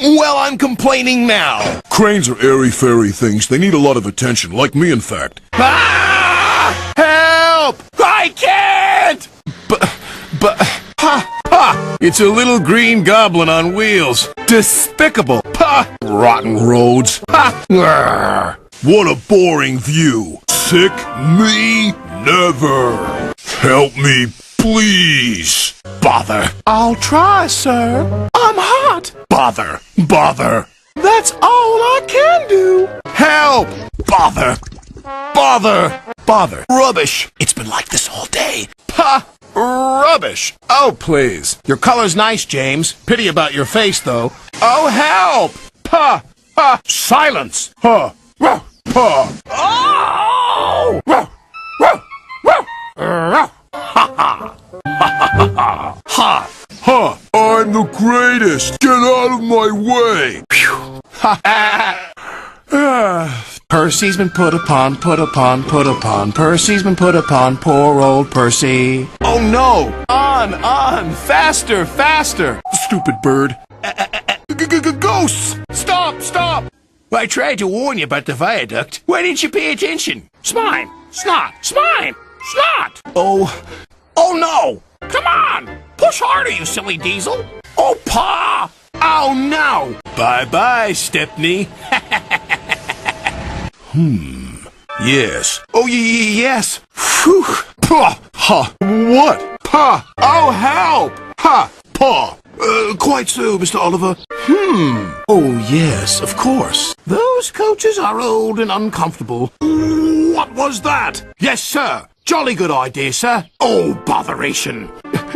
Well, I'm complaining now. Cranes are airy-fairy things. They need a lot of attention, like me, in fact. Ah! Help! I can't! Ha! It's a little green goblin on wheels. Despicable. Ha! Rotten roads. Ha! Arrgh. What a boring view. Sick? Me? Never. Help me, please. Bother. I'll try, sir. I'm hot. Bother. That's all I can do. Help! Bother. Rubbish. It's been like this all day. Ha! Rubbish. Oh, please. Your color's nice, James. Pity about your face, though. Oh, help! Pa! Ha! Silence! Ha! Ruh! Pa! Oh! Ruh! Ruh! Ruh! Ruh! Ha ha! Ha! Ha! Ha! I'm the greatest. Get out of my way. Percy's been put upon. Percy's been put upon, poor old Percy. Oh no! On! Faster! Stupid bird. Ghosts! Stop! I tried to warn you about the viaduct. Why didn't you pay attention? Smine! Snot! Oh no! Come on! Push harder, you silly diesel! Oh, Pa! Oh no! Bye-bye, Stepney. Yes. Oh, yes! Phew! Pa! Ha! What? Pa! Oh, help! Ha! Pa! Quite so, Mr. Oliver. Oh, yes, of course. Those coaches are old and uncomfortable. What was that? Yes, sir. Jolly good idea, sir. Oh, botheration.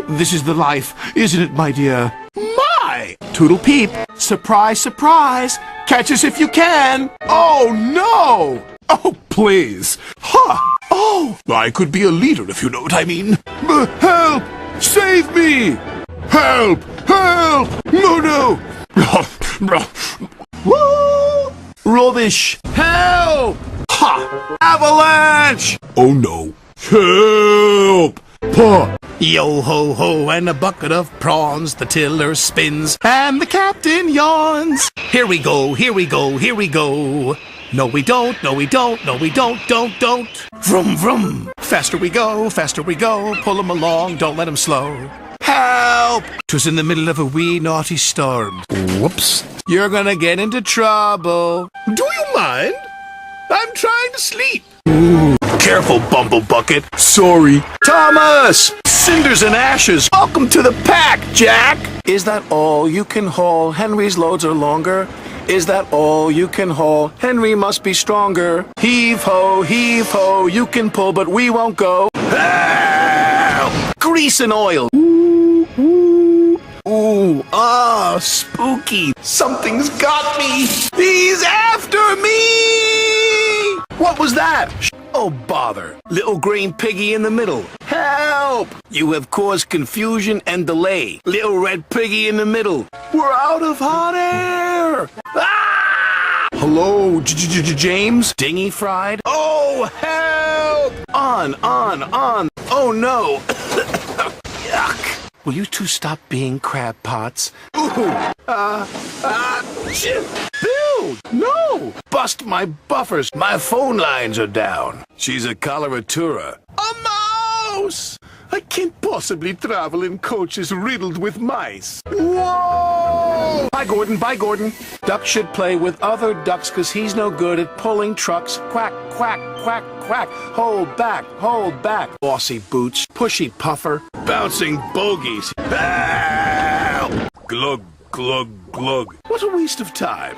This is the life, isn't it, my dear? My! Toodle peep. Surprise. Catch us if you can. Oh, no! Oh, please. Ha! Oh, I could be a leader if you know what I mean. Help! Save me! Help! No! Woo! Rubbish! Help! Ha! Avalanche! Oh no. Help! Pa! Yo ho ho and a bucket of prawns, the tiller spins and the captain yawns. Here we go. No we don't. Don't. Vroom vroom. Faster we go. Pull 'em along, don't let 'em slow. Help! 'Twas in the middle of a wee naughty storm. Whoops. You're gonna get into trouble. Do you mind? I'm trying to sleep. Ooh. Careful, Bumble Bucket. Sorry. Thomas! Cinders and ashes. Welcome to the pack, Jack. Is that all you can haul? Henry's loads are longer. Is that all you can haul? Henry must be stronger. Heave ho, you can pull, but we won't go. Help! Grease and oil. Ooh, spooky. Something's got me. He's after me! What was that? Oh, bother. Little green piggy in the middle. Help! You have caused confusion and delay. Little red piggy in the middle. We're out of hot air! Ah! Hello, James? Dingy fried? Oh, help! On. Oh, no. Yuck. Will you two stop being crab pots? Ooh. Bill! No! Bust my buffers. My phone lines are down. She's a coloratura. A mouse! I can't possibly travel in coaches riddled with mice. Whoa! Bye, Gordon. Duck should play with other ducks because he's no good at pulling trucks. Quack. Hold back. Bossy boots. Pushy puffer. Bouncing bogies. Help! Glug. What a waste of time.